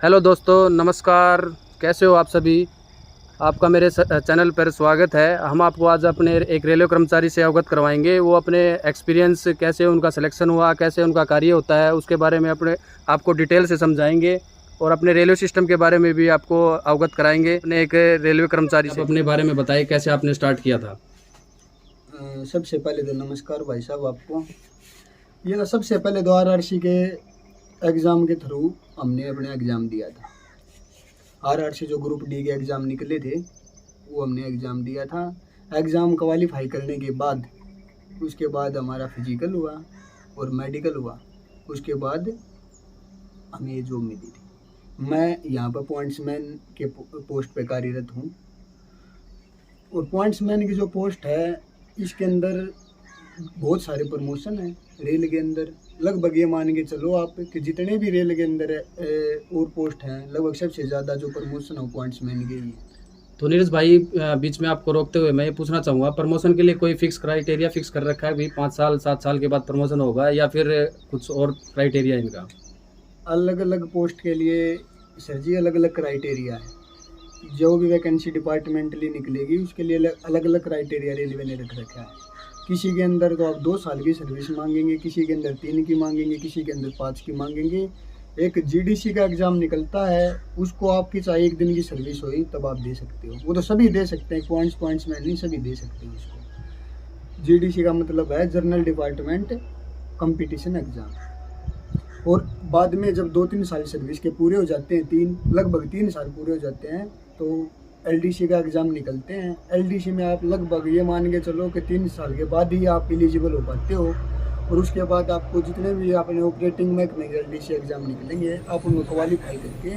Hello दोस्तों, नमस्कार। कैसे हो आप सभी। आपका मेरे चैनल पर स्वागत है। हम आपको आज अपने एक रेलवे कर्मचारी से अवगत करवाएंगे। वो अपने एक्सपीरियंस, कैसे उनका सिलेक्शन हुआ, कैसे उनका कार्य होता है, उसके बारे में आपको डिटेल से समझाएंगे और अपने रेलवे सिस्टम के बारे में भी आपको अवगत कराएंगे। अपने एक रेलवे कर्मचारी से अपने बारे में बताइए, कैसे आपने स्टार्ट किया था। सबसे पहले तो नमस्कार भाई साहब आपको। ये ना सबसे पहले तो RRC के एग्ज़ाम के थ्रू हमने अपने एग्ज़ाम दिया था। RRC जो ग्रुप डी के एग्ज़ाम निकले थे वो हमने एग्ज़ाम दिया था। एग्ज़ाम क्वालिफाई करने के बाद उसके बाद हमारा फिजिकल हुआ और मेडिकल हुआ। उसके बाद हमें ये जॉब मिली थी। मैं यहाँ पर पॉइंट्समैन के पोस्ट पे कार्यरत हूँ और पॉइंट्समैन की जो पोस्ट है इसके अंदर बहुत सारे प्रमोशन हैं। रेल के अंदर लगभग ये मान के चलो आप कि जितने भी रेल के अंदर और पोस्ट हैं, लगभग सबसे ज़्यादा जो प्रमोशन हो पॉइंट्समैन के ही। तो नीरज भाई, बीच में आपको रोकते हुए मैं ये पूछना चाहूँगा, प्रमोशन के लिए कोई फिक्स क्राइटेरिया फिक्स कर रखा है भी 5 साल 7 साल के बाद प्रमोशन होगा, या फिर कुछ और क्राइटेरिया इनका? अलग अलग पोस्ट के लिए सर जी अलग अलग क्राइटेरिया है। जो भी वैकेंसी डिपार्टमेंटली निकलेगी उसके लिए अलग अलग क्राइटेरिया रेलवे ने रख रखा है। किसी के अंदर तो आप 2 साल की सर्विस मांगेंगे, किसी के अंदर 3 की मांगेंगे, किसी के अंदर 5 की मांगेंगे। एक GDC का एग्ज़ाम निकलता है, उसको आपकी चाहे 1 दिन की सर्विस हो तब आप दे सकते हो। वो तो सभी दे सकते हैं, पॉइंट्स में नहीं, सभी दे सकते हैं उसको। GDC का मतलब है जनरल डिपार्टमेंट कंपटीशन एग्ज़ाम। और बाद में जब 2-3 साल सर्विस के पूरे हो जाते हैं, लगभग 3 साल पूरे हो जाते हैं, तो LDC का एग्ज़ाम निकलते हैं। LDC में आप लगभग ये मान के चलो कि 3 साल के बाद ही आप एलिजिबल हो पाते हो। और उसके बाद आपको जितने भी अपने ऑपरेटिंग महकमे के LDC एग्ज़ाम निकलेंगे, आप उनको क्वालिफाई करके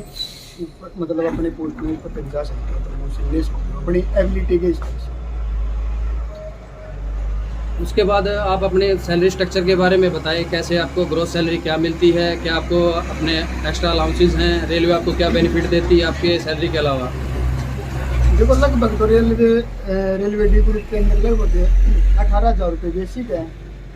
ऊपर मतलब अपने पोस्ट में ऊपर तक जा सकते हो, प्रमोशन ले सकते हो अपनी एबिलिटी के हिसाब से। उसके बाद आप अपने सैलरी स्ट्रक्चर के बारे में बताएं, कैसे आपको ग्रोथ सैलरी क्या मिलती है, क्या आपको अपने एक्स्ट्रा अलाउंसेस हैं, रेलवे आपको क्या बेनिफिट देती है आपके सैलरी के अलावा? देखो लगभग तो रेलवे डी ग्रुप के अंदर लगभग 18,000 रुपये बेसिक है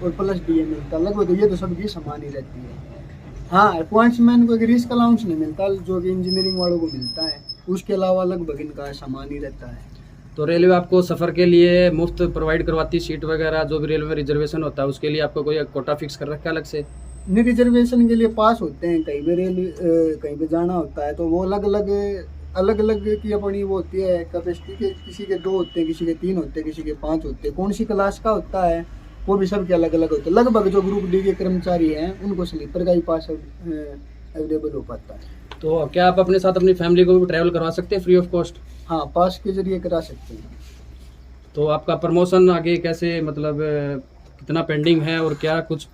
और प्लस DA मिलता है। लगभग ये तो सबकी समान ही रहती है। हाँ, पॉइंट्समैन को एक रिस्क अलाउंस नहीं मिलता जो कि इंजीनियरिंग वालों को मिलता है। उसके अलावा लगभग इनका समान ही रहता है। तो रेलवे आपको सफ़र के लिए मुफ्त प्रोवाइड करवाती सीट वगैरह, जो भी रेलवे में रिजर्वेशन होता है उसके लिए आपको कोई कोटा फिक्स कर रखा है अलग से? नहीं, रिजर्वेशन के लिए पास होते हैं, कहीं पे कहीं पे जाना होता है तो वो अलग अलग की अपनी वो होती है कैपेसिटी के। किसी के 2 होते हैं, किसी के 3 होते हैं, किसी के 5 होते हैं। कौन सी क्लास का होता है वो भी सबके अलग अलग होते हैं। लगभग जो ग्रुप डी के कर्मचारी हैं उनको स्लीपर का ही पास अवेलेबल हो पाता है। तो क्या आप अपने साथ अपनी फैमिली को भी ट्रैवल करवा सकते हैं फ्री ऑफ कॉस्ट? हाँ, पास के जरिए करा सकते हैं। तो आपका प्रमोशन आगे कैसे, मतलब कितना पेंडिंग है और क्या कुछ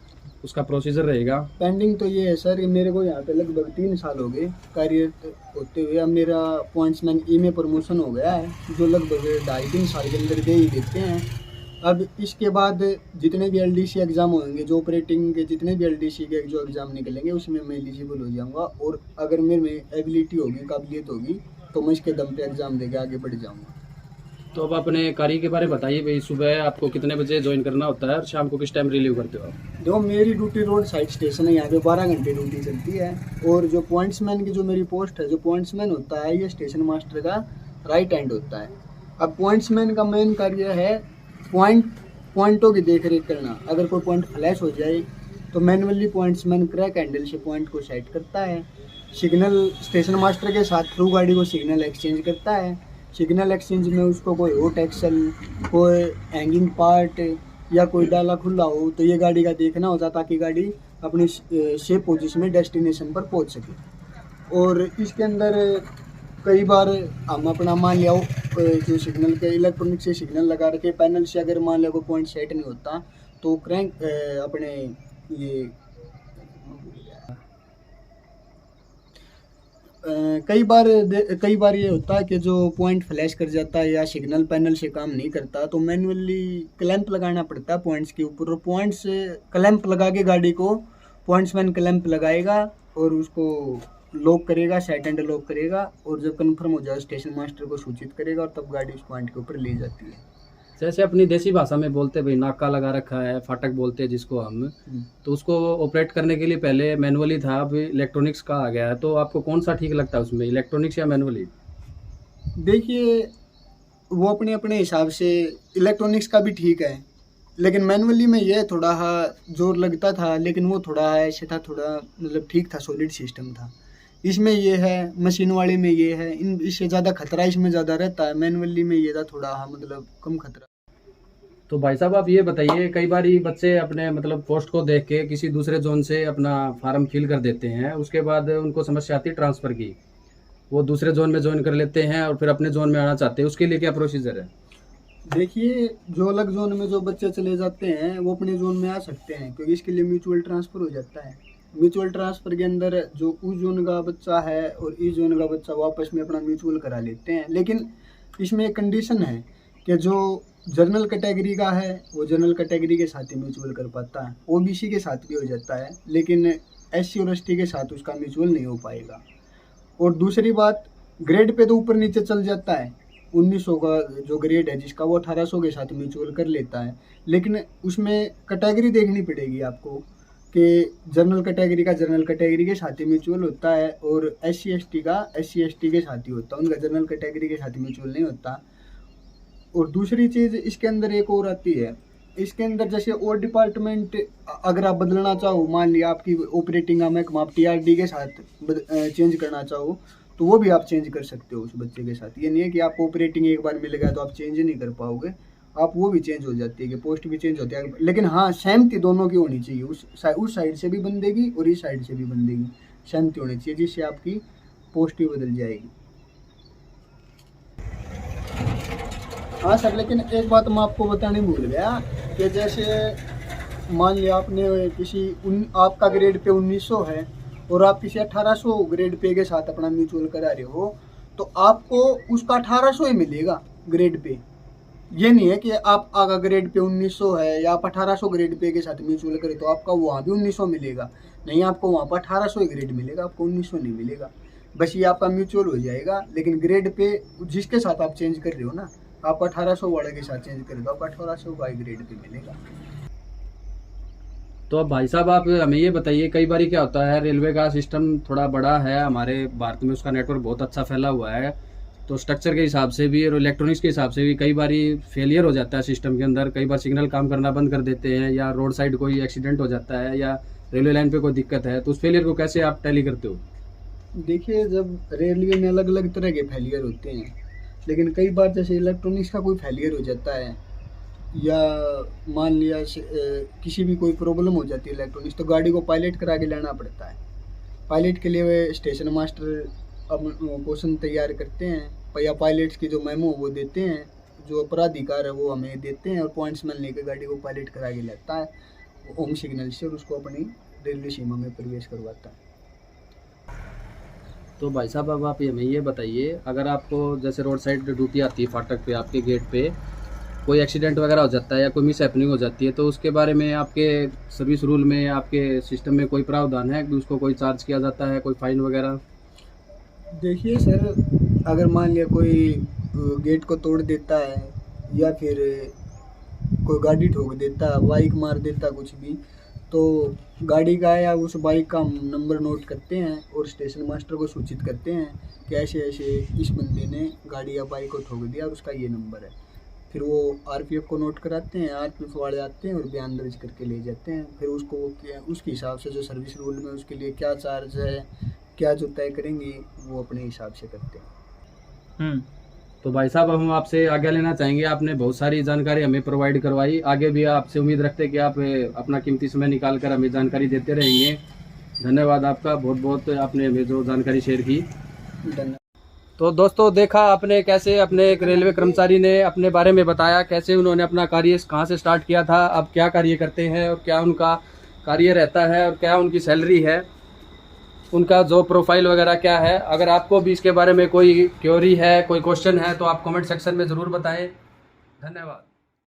उसका प्रोसीजर रहेगा? पेंडिंग तो ये है सर, मेरे को यहाँ पे लगभग 3 साल हो गए कार्यरत होते हुए। अब मेरा पॉइंट्समैन E में प्रमोशन हो गया है, जो लगभग 2.5-3 साल के अंदर दे ही देते हैं। अब इसके बाद जितने भी LDC एग्ज़ाम होंगे, जो ऑपरेटिंग के जितने भी LDC के जो एग्ज़ाम निकलेंगे उसमें मैं एलिजिबल हो जाऊँगा। और अगर मेरे में एबिलिटी होगी, काबिलियत होगी, तो मैं इसके दम पे एग्ज़ाम देके आगे बढ़ जाऊँगा। तो अब अपने कार्य के बारे में बताइए भाई, सुबह आपको कितने बजे ज्वाइन करना होता है और शाम को किस टाइम रिलीव करते हो आप? जो मेरी ड्यूटी रोड साइड स्टेशन है, यहाँ पे 12 घंटे ड्यूटी चलती है। और जो पॉइंट्समैन की जो मेरी पोस्ट है, जो पॉइंट्समैन होता है ये स्टेशन मास्टर का राइट हैंड होता है। अब पॉइंट्समैन का मेन कार्य है पॉइंटों की देख रेख करना। अगर कोई पॉइंट फ्लैश हो जाए तो मैनुअली पॉइंट्समैन क्रैक हैंडल से पॉइंट को सेट करता है। सिग्नल स्टेशन मास्टर के साथ थ्रू गाड़ी को सिग्नल एक्सचेंज करता है। सिग्नल एक्सचेंज में उसको कोई होट एक्सल, कोई हैंगिंग पार्ट या कोई डाला खुला हो तो ये गाड़ी का देखना होता, ताकि गाड़ी अपनी सेफ पोजीशन में डेस्टिनेशन पर पहुंच सके। और इसके अंदर कई बार हम अपना मान लिया जो सिग्नल के इलेक्ट्रॉनिक से सिग्नल लगा रखे पैनल से, अगर मान लिया कोई पॉइंट सेट नहीं होता तो क्रैंक अपने ये कई बार ये होता है कि जो पॉइंट फ्लैश कर जाता है या सिग्नल पैनल से काम नहीं करता तो मैनुअली क्लैंप लगाना पड़ता है पॉइंट्स के ऊपर। और पॉइंट्स क्लैंप लगा के गाड़ी को पॉइंट्समैन क्लैंप लगाएगा और उसको लॉक करेगा, सेट एंड लॉक करेगा। और जब कंफर्म हो जाए स्टेशन मास्टर को सूचित करेगा और तब गाड़ी उस पॉइंट के ऊपर ले जाती है। जैसे अपनी देसी भाषा में बोलते भाई नाका लगा रखा है, फाटक बोलते हैं जिसको हम, तो उसको ऑपरेट करने के लिए पहले मैनुअली था, अब इलेक्ट्रॉनिक्स का आ गया है, तो आपको कौन सा ठीक लगता है उसमें, इलेक्ट्रॉनिक्स या मैनुअली? देखिए, वो अपने अपने हिसाब से इलेक्ट्रॉनिक्स का भी ठीक है, लेकिन मैनुअली में ये थोड़ा जोर लगता था, लेकिन वो थोड़ा ऐसे था, थोड़ा मतलब ठीक था, सॉलिड सिस्टम था। इसमें ये है, मशीन वाले में ये है, इन इससे ज़्यादा खतरा इसमें ज़्यादा रहता है, मैनुअली में ये था थोड़ा मतलब कम खतरा। तो भाई साहब आप ये बताइए, कई बार बच्चे अपने मतलब पोस्ट को देख के किसी दूसरे जोन से अपना फार्म फिल कर देते हैं, उसके बाद उनको समस्या आती है ट्रांसफ़र की, वो दूसरे जोन में ज्वाइन कर लेते हैं और फिर अपने जोन में आना चाहते हैं, उसके लिए क्या प्रोसीजर है? देखिए, जो अलग जोन में जो बच्चे चले जाते हैं वो अपने जोन में आ सकते हैं, क्योंकि इसके लिए म्यूचुअल ट्रांसफ़र हो जाता है। म्यूचुअल ट्रांसफ़र के अंदर जो उस जोन का बच्चा है और इस जोन का बच्चा वो आपस में अपना म्यूचुअल करा लेते हैं, लेकिन इसमें एक कंडीशन है कि जो जनरल कैटेगरी का है वो जनरल कैटेगरी के साथ ही म्यूचुअल कर पाता है, ओबीसी के साथ भी हो जाता है, लेकिन एससी और एसटी के साथ उसका म्यूचुअल नहीं हो पाएगा। और दूसरी बात, ग्रेड पे तो ऊपर नीचे चल जाता है, 1900 का जो ग्रेड है जिसका वो 1800 के साथ म्यूचुअल कर लेता है, लेकिन उसमें कैटेगरी देखनी पड़ेगी आपको कि जनरल कैटेगरी का जनरल कैटेगरी के साथ ही म्यूचुअल होता है और एससी एसटी का एससी एसटी के साथ ही होता है, उनका जनरल कैटेगरी के साथ म्यूचुअल नहीं होता। और दूसरी चीज़ इसके अंदर एक और आती है, इसके अंदर जैसे और डिपार्टमेंट अगर आप बदलना चाहो, मान लिया आपकी ऑपरेटिंग महकमा आप टीआरडी के साथ चेंज करना चाहो, तो वो भी आप चेंज कर सकते हो उस बच्चे के साथ। ये नहीं है कि आपको ऑपरेटिंग एक बार मिल गया तो आप चेंज नहीं कर पाओगे, आप वो भी चेंज हो जाती है कि पोस्ट भी चेंज होती है, लेकिन हाँ सहमति दोनों की होनी चाहिए, उस साइड से भी बंदेगी और इस साइड से भी बंदेगी, सहमति होनी चाहिए, जिससे आपकी पोस्ट भी बदल जाएगी। हाँ सर, लेकिन एक बात मैं आपको बताने भूल गया कि जैसे मान लिया आपने आपका ग्रेड पे 1900 है और आप किसी 1800 ग्रेड पे के साथ अपना म्यूचुअल करा रहे हो, तो आपको उसका 1800 ही मिलेगा ग्रेड पे। ये नहीं है कि आप आगा ग्रेड पे 1900 है या आप 1800 ग्रेड पे के साथ म्यूचुअल करें तो आपका वहाँ भी 1900 मिलेगा, नहीं, आपको वहाँ पर 1800 ही ग्रेड मिलेगा, आपको 1900 नहीं मिलेगा। बस ये आपका म्यूचुअल हो जाएगा, लेकिन ग्रेड पे जिसके साथ आप चेंज कर रहे हो ना, आप 1800 वाले के साथ चेंज करें तो आपको 1800 का ग्रेड पे मिलेगा। तो अब भाई साहब आप हमें ये बताइए, कई बार क्या होता है, रेलवे का सिस्टम थोड़ा बड़ा है हमारे भारत में, उसका नेटवर्क बहुत अच्छा फैला हुआ है, तो स्ट्रक्चर के हिसाब से भी और इलेक्ट्रॉनिक्स के हिसाब से भी कई बार फेलियर हो जाता है सिस्टम के अंदर, कई बार सिग्नल काम करना बंद कर देते हैं, या रोड साइड कोई एक्सीडेंट हो जाता है, या रेलवे लाइन पे कोई दिक्कत है, तो उस फेलियर को कैसे आप टैली करते हो? देखिए, जब रेलवे में अलग अलग तरह के फेलियर होते हैं, लेकिन कई बार जैसे इलेक्ट्रॉनिक्स का कोई फेलियर हो जाता है या मान लिया किसी भी कोई प्रॉब्लम हो जाती है इलेक्ट्रॉनिक्स, तो गाड़ी को पायलट करा के लाना पड़ता है। पायलट के लिए वे स्टेशन मास्टर अब क्वेश्चन तैयार करते हैं या पायलट्स की जो मेमो वो देते हैं, जो अपराधिकार है वो हमें देते हैं, और पॉइंट्समैन लेकर गाड़ी को पायलट करा के लाता है होम सिग्नल से और उसको अपनी रेलवे सीमा में प्रवेश करवाता है। तो भाई साहब अब आप हमें ये बताइए, अगर आपको जैसे रोड साइड ड्यूटी आती है फाटक पे, आपके गेट पे कोई एक्सीडेंट वगैरह हो जाता है या कोई मिस हैपनिंग हो जाती है, तो उसके बारे में आपके सर्विस रूल में, आपके सिस्टम में कोई प्रावधान है कि उसको कोई चार्ज किया जाता है, कोई फाइन वगैरह? देखिए सर, अगर मान लिया कोई गेट को तोड़ देता है या फिर कोई गाड़ी ठोक देता है, बाइक मार देता, कुछ भी, तो गाड़ी का या उस बाइक का नंबर नोट करते हैं और स्टेशन मास्टर को सूचित करते हैं कि ऐसे ऐसे इस बंदे ने गाड़ी या बाइक को ठोक दिया और उसका ये नंबर है। फिर वो आरपीएफ को नोट कराते हैं, आरपीएफ वाले आते हैं और बयान दर्ज करके ले जाते हैं। फिर उसको उसके हिसाब से जो सर्विस रूल में उसके लिए क्या चार्ज है, क्या जो तय करेंगे वो अपने हिसाब से करते हैं। तो भाई साहब हम आपसे आज्ञा लेना चाहेंगे, आपने बहुत सारी जानकारी हमें प्रोवाइड करवाई, आगे भी आपसे उम्मीद रखते हैं कि आप अपना कीमती समय निकाल कर हमें जानकारी देते रहेंगे। धन्यवाद आपका, बहुत बहुत आपने हमें जो जानकारी शेयर की। धन्यवाद। तो दोस्तों देखा आपने कैसे अपने एक रेलवे कर्मचारी ने अपने बारे में बताया, कैसे उन्होंने अपना कार्य कहाँ से स्टार्ट किया था, अब क्या कार्य करते हैं और क्या उनका कार्य रहता है और क्या उनकी सैलरी है, उनका जॉब प्रोफाइल वगैरह क्या है। अगर आपको भी इसके बारे में कोई क्वेरी है, कोई क्वेश्चन है, तो आप कमेंट सेक्शन में ज़रूर बताएं। धन्यवाद।